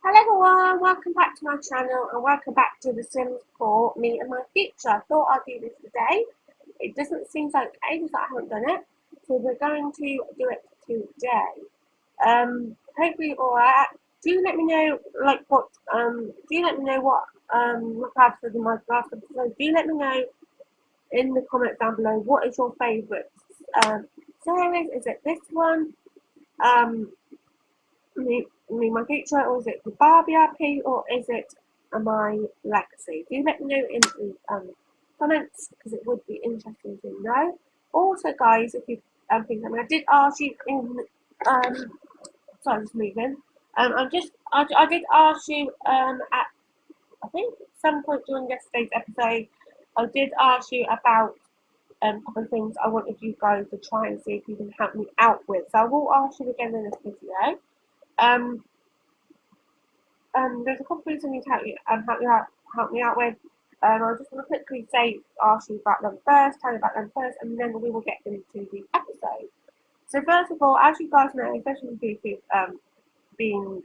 Hello everyone, welcome back to my channel and welcome back to The Sims 4, Me and My Future. I thought I'd do this today. It doesn't seem like ages that I haven't done it, so we're going to do it today. Hopefully alright. Do let me know what episodes in my last episode. Do let me know in the comments down below what is your favourite series. Is it this one? Me, my future, or is it the Barbie IP, or is it my legacy? Do let me know in the comments because it would be interesting to know. Also, guys, if you think I did ask you in sorry, just moving. I did ask you at I think some point during yesterday's episode. I did ask you about a couple of things I wanted you guys to try and see if you can help me out with. So I will ask you again in this video. Um, there's a couple of things I need to help me out with. I just want to quickly ask you about them first, tell you about them first, and then we will get into the episode. So first of all, as you guys know, especially if you've been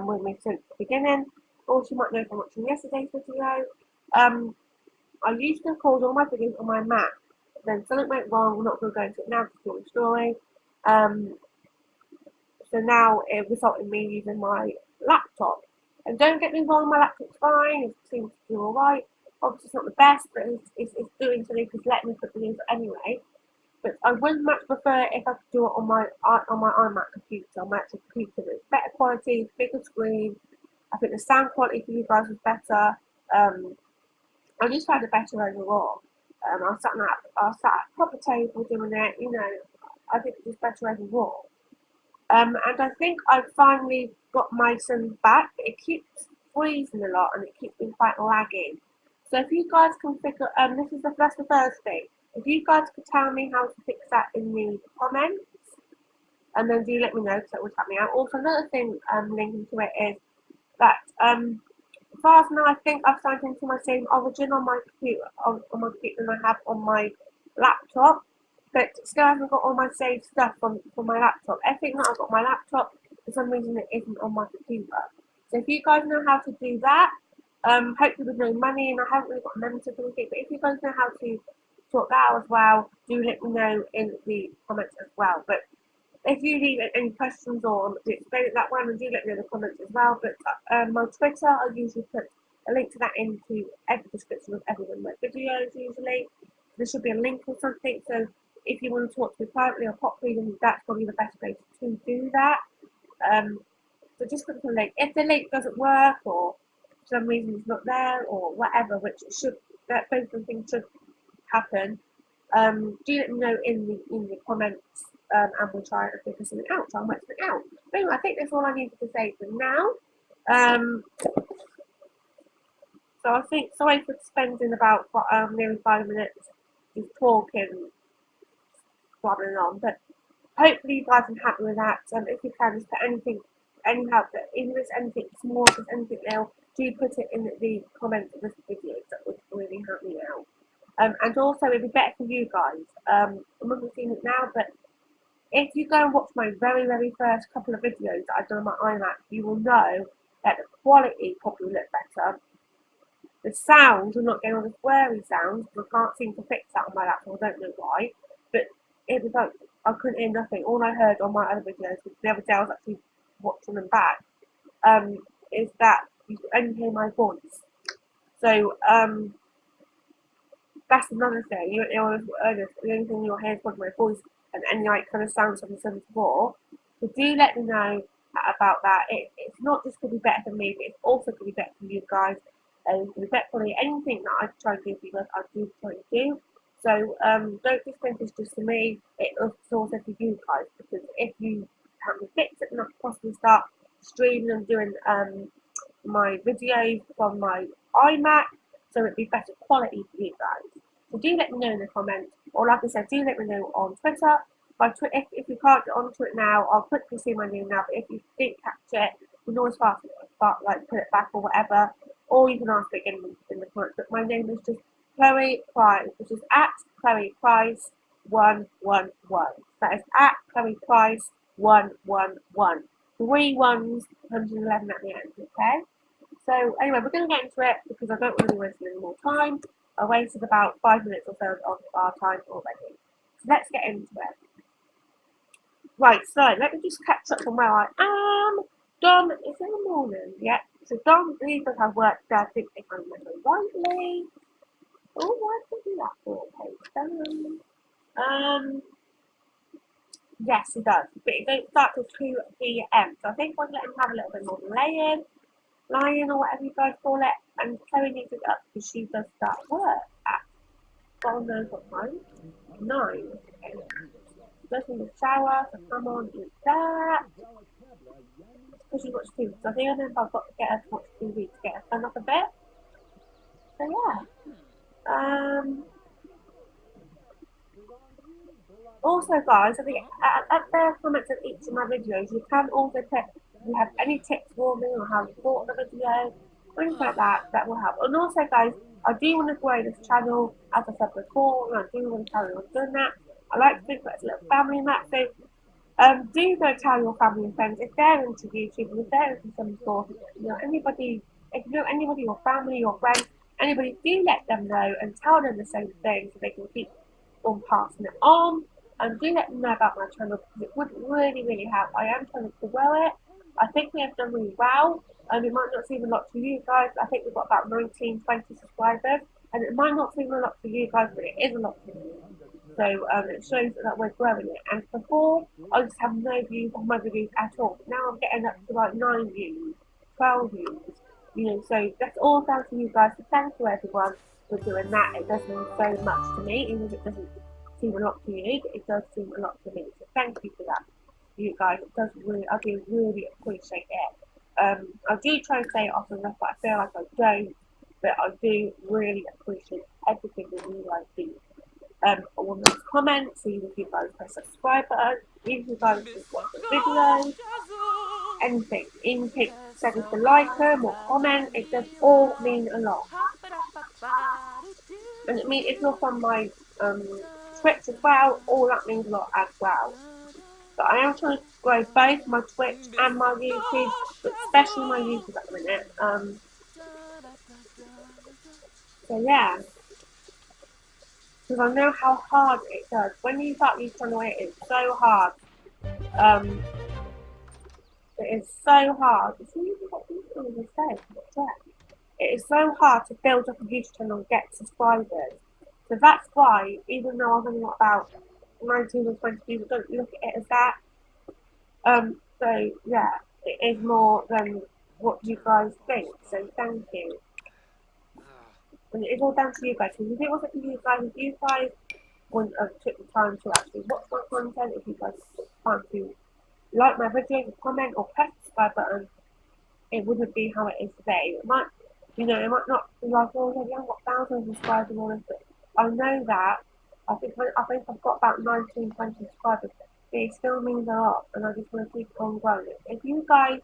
with me since the beginning, or you might know from watching yesterday's video, I used to record all my videos on my Mac. Then something went wrong. We're not going to go into it now to tell the story. So now it resulted in me using my laptop. And don't get me wrong, my laptop's fine, it seems to do alright. Obviously it's not the best, but it's doing something to let me put the news anyway. But I would much prefer if I could do it on my iMac computer, on my actual computer. It's better quality, bigger screen. I think the sound quality for you guys was better. I just found it better overall. I was sat at a proper table doing it, I think it was better overall. And I think I finally got my Sims back. It keeps freezing a lot and it keeps being quite laggy. So if you guys can figure, that's the first thing. If you guys could tell me how to fix that in the comments, and then do let me know because that would help me out. Also, another thing linking to it is that as far as now, I think I've signed into my same origin on my computer, on my computer than I have on my laptop. But still haven't got all my saved stuff from my laptop. Everything that I've got on my laptop, for some reason it isn't on my computer. So if you guys know how to do that, hopefully with no money, and I haven't really got a membership or anything, but if you guys know how to sort that out as well, do let me know in the comments as well. But if you leave any questions or to explain it that one, and do let me know in the comments as well. But my Twitter, I usually put a link to that into every description of every one of my videos usually. There should be a link or something, so if you want to talk to me privately or properly, then that's probably the best place to do that. So just click the link. If the link doesn't work or for some reason it's not there or whatever, which both of the things should happen, do let me know in the comments, and we'll try and figure something out, try and work something out. But anyway, I think that's all I needed to say for now. So I think, sorry for spending about nearly 5 minutes just talking, blabbering on, but hopefully you guys are happy with that. If you can, just put any help, that even if it's anything small, if it's anything else, do put it in the comments of this video. That would really help me out. And also, it'd be better for you guys. I'm not seeing it now, but if you go and watch my very, very first couple of videos that I've done on my iMac, you will know that the quality probably looked better. The sounds, I'm not getting all the sweary sounds, because I can't seem to fix that on my laptop. I don't know why, but it was like I couldn't hear nothing. All I heard on my other videos, which the other day I was actually watching them back, is that you could only hear my voice. So that's another thing. The only thing you'll hear is probably my voice and any like kind of sounds from the Sims 4. So do let me know about that. It's not just going to be better for me, but it's also going to be better for you guys. And it's going to be better for anything that I try to do for you guys, I do try to do. So don't just think it's just for me, it's also for you guys, because if you help me fix it, then I can possibly start streaming and doing my videos from my iMac, so it'd be better quality for you guys. So do let me know in the comments, or like I said, do let me know on Twitter. If you can't get onto it now, I'll quickly see my name now, but if you didn't catch it, you can always like put it back or whatever, or you can ask it again in the comments. But my name is just Chloe Price, which is at Chloe Price 111. That is at Chloe Price 111. 3 1s 111 at the end, okay? So anyway, we're going to get into it because I don't really waste any more time. I wasted about 5 minutes or so of our time already. So let's get into it. Right, so let me just catch up on where I am. Dom is in the morning, yeah. So Dom leaves us have work there, I think if I remember rightly. Oh, why did I do that for? Okay, yes, he does. But it don't start till 2 p.m. So I think we'll let him have a little bit more lying or whatever you guys call it. And Chloe needs to get up because she does start work at God knows what time. 9. Goes in the shower, so come on, eat that. Because she watches TV. So I think I've got to get her to watch TV to get her fun up a bit. So yeah. Also, guys, I think at the comments of each of my videos, you can also put if you have any tips for me or how you thought of the video, things like that, that will help. And also, guys, I do want to grow this channel, as I said before, and I do want to carry on doing that. I like to think that it's a little family map, so do go tell your family and friends if they're into YouTube and if they're into some sort of, anybody, if you know anybody, your family, your friends, anybody, do let them know and tell them the same thing so they can keep on passing it on. And do let them know about my channel because it would really, really help. I am trying to grow it. I think we have done really well. It might not seem a lot to you guys. I think we've got about 19, 20 subscribers. And it might not seem a lot to you guys, but it is a lot to me. So it shows that we're growing it. And before, I just have no views on my videos at all. Now I'm getting up to like 9 views, 12 views. So that's all down to you guys. So thank you everyone for doing that. It does mean so much to me, even if it doesn't seem a lot to you, but it does seem a lot to me. So thank you for that, you guys. It does really, I do really appreciate it. I do try and say it often enough, but I feel like I don't. But I do really appreciate everything that you guys do. I want to comment, see if you guys press subscribe button, if you guys just watch the videos, anything. Even if seconds to like them or comment, it does all mean a lot. And it means if you're from my Twitch as well, all that means a lot as well. So I am trying to grow both my Twitch and my YouTube, but especially my YouTube at the minute. So yeah. Because I know how hard it does. When you start your channel, it is so hard. It is so hard. It is so hard to build up a YouTube channel and get subscribers. So that's why, even though I've only got about 19 or 20 people, don't look at it as that. So yeah, it is more than what you guys think. So thank you. And it is all down to you guys. Because if it wasn't for you guys wouldn't have took the time to actually watch my content, if you guys took the time to like my videos, comment or press the subscribe button, it wouldn't be how it is today. It might not be like, oh, yeah, I've got thousands of subscribers and all this, but I know that. I think I've got about 19, 20 subscribers. But it still means a lot, and I just want to keep on growing it. If you guys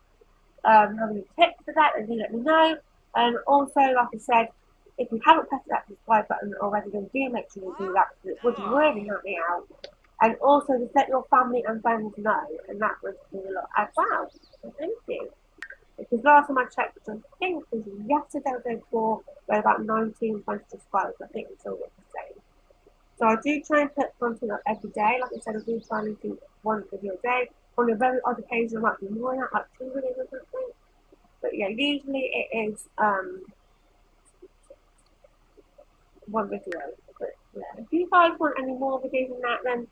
have any tips for that, then do let me know. And also, like I said, if you haven't pressed that subscribe button already, then do make sure you do that because it would really help me out. And also, just let your family and friends know, and that would mean a lot as well. So thank you. Because last time I checked, which I think was yesterday or the day before, we had about 19, 20 subscribers. I think it's still the same. So I do try and put content up every day. Like I said, I do try and do one video a day. On a very odd occasion, I might be more than that, like 2 videos or something. But yeah, usually it is one video. But yeah, if you guys want any more videos than that, then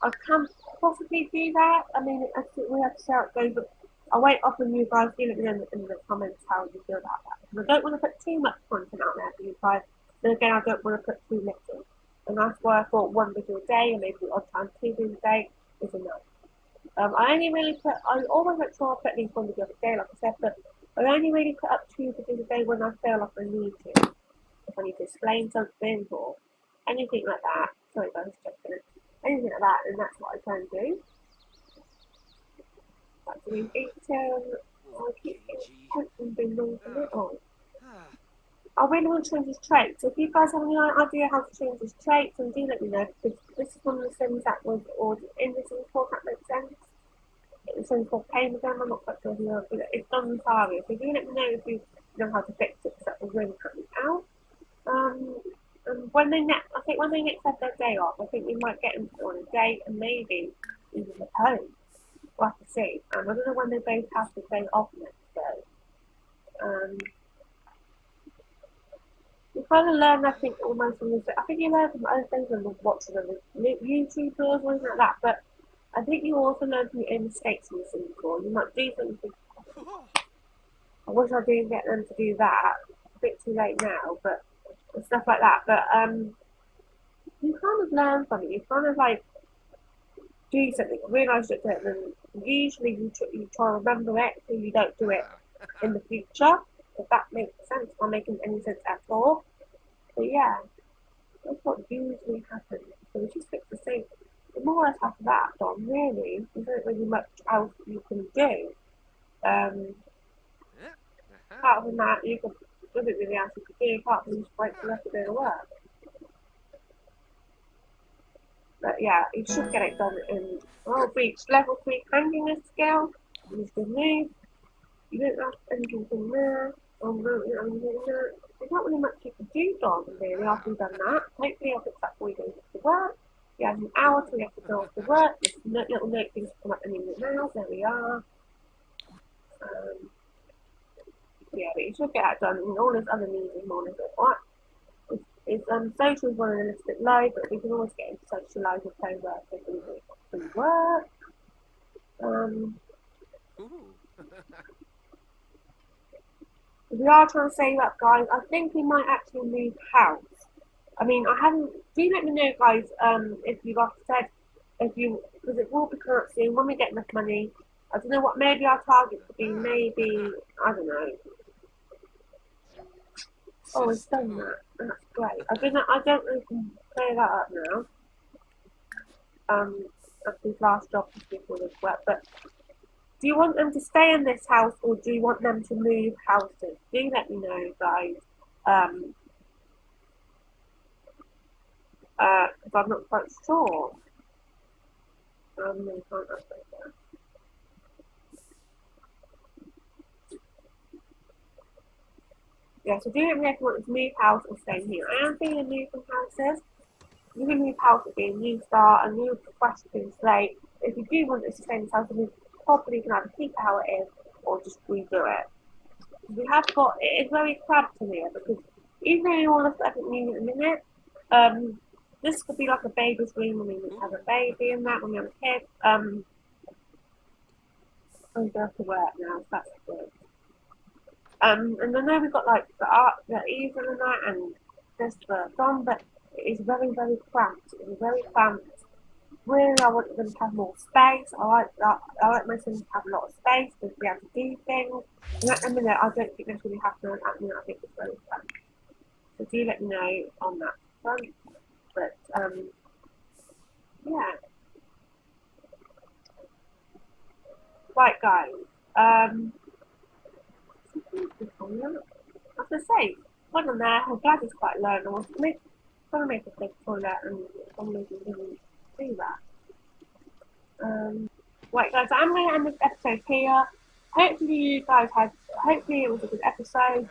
I can possibly do that. I mean, we have to see how it goes, but I'll wait up on you guys. Do let me know in the comments how you feel about that. Because I don't want to put too much content out there for you guys. Then again, I don't want to put too little. And that's why I thought one video a day, and maybe odd time 2 videos a day is enough. I always make sure I put at least 1 video a day, like I said, but I only really put up 2 videos a day when I feel like I need to. If I need to explain something or anything like that. Sorry guys, checking it. Anything like that, and that's what I try and do. That's doing 8 I keep getting being long for little. I really want to change his traits. So if you guys have any idea how to change his traits, then do let me know, because this is one of the things that was ordered in this report, that makes sense. the Sims 4 came again. I'm not quite sure if you're, it's done Saria. So do let me know if you know how to fix it, because that will really help me out. And when they I think when they next have their day off, I think we might get them on a date and maybe even at home. We'll have to see. I don't know when they both have the day off next day. You kind of learn, I think, almost from I think you learn from other things than watching other YouTubers or anything like that, but I think you also learn from your own mistakes in the Sims 4. You might do something. I wish I didn't get them to do that. It's a bit too late now, but stuff like that. But you kind of learn from it. You kind of like do something, realise you do it, and then usually you try to remember it so you don't do it in the future. If that makes sense, not making any sense at all. So yeah, that's what usually happens. So we just fix the same. The more or less after that done, really, there isn't really much else you can do. Apart from that, you can do it really else you can do, apart from just wait for the rest of the work. But yeah, you should get it done in reach level 3 cleanliness scale. You can move. You don't have anything from there. There's not really much you can do, Don, really, after you've done that. Hopefully I'll fix that for you going to work. You have an hour till you have to go off to work. There's little note things come up any minute now. There we are. Yeah, but you should get that done. And all this other news is more or less what? Social is running a little bit low, but we can always get into socialise with co-workers and work. We are trying to save up, guys. I think we might actually move house. I mean, I haven't. Do let me know, guys. If you've said, because it will be current soon when we get enough money. I don't know what. Maybe our target could be. Maybe I don't know. Oh, it's done that. That's great. I don't know if we can clear that up now. After his last job before this work, but. Do you want them to stay in this house, or do you want them to move houses? Do let me know, guys. Because I'm not quite sure. Really can't update that. Yeah, so do let me know if you want to move house or stay here. I am thinking of moving houses. You can move house would be a new start, a new fresh clean slate. If you do want us to stay in this house, we probably can either keep it how it is or just redo it. We have got, it is very cramped in here because even though you want to have it new in a minute, this could be like a baby's room when we have a baby and that when we have a kid. I'm going to have to work now, so that's good. And I know we've got like the easel and that and this for Don, but it is very, very cramped. It is very cramped. Really, I want them to have more space. I like that. I like my sons to have a lot of space to be able to do things. And at the minute, I don't think that's really happening. At the minute, I think it's very fun. So do let me know on that front. But yeah. Right, guys. As I say, one on there, her dad is quite low, and I want to make a big toilet, and somebody didn't do that. Right, guys, I'm going to end this episode here. Hopefully it was a good episode.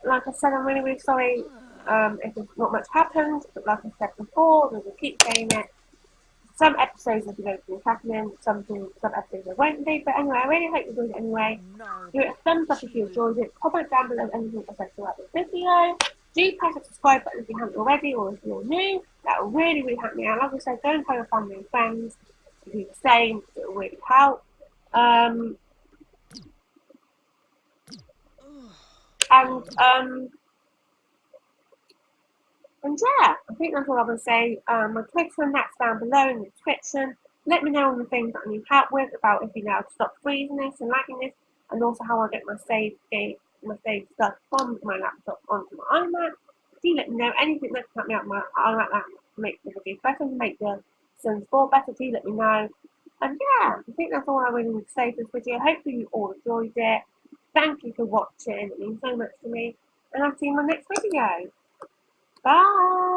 Like I said, I'm really, really sorry if there's not much happened, but like I said before, we will keep saying it. Some episodes will be nothing happening, some episodes there won't be, but anyway, I really hope you enjoyed it anyway. Give it a thumbs up if you enjoyed it, comment down below anything I said throughout this video. Do press the subscribe button if you haven't already, or if you're new. That will really, really help me out. Like I said, go and tell your family and friends to do the same, it will really help. And yeah, I think that's all I'm going to say. My Twitter and that's down below in the description. Let me know on the things that I need help with, about if you know how to stop freezing this and lagging this, and also how I get my save stuff from my laptop onto my iMac. Do let me know anything that can help me out my iMac that make the video better, make the Sims 4 better. Do let me know. And yeah, I think that's all I really need to say for this video. Hopefully you all enjoyed it. Thank you for watching. It means so much to me. And I'll see you in my next video. Bye.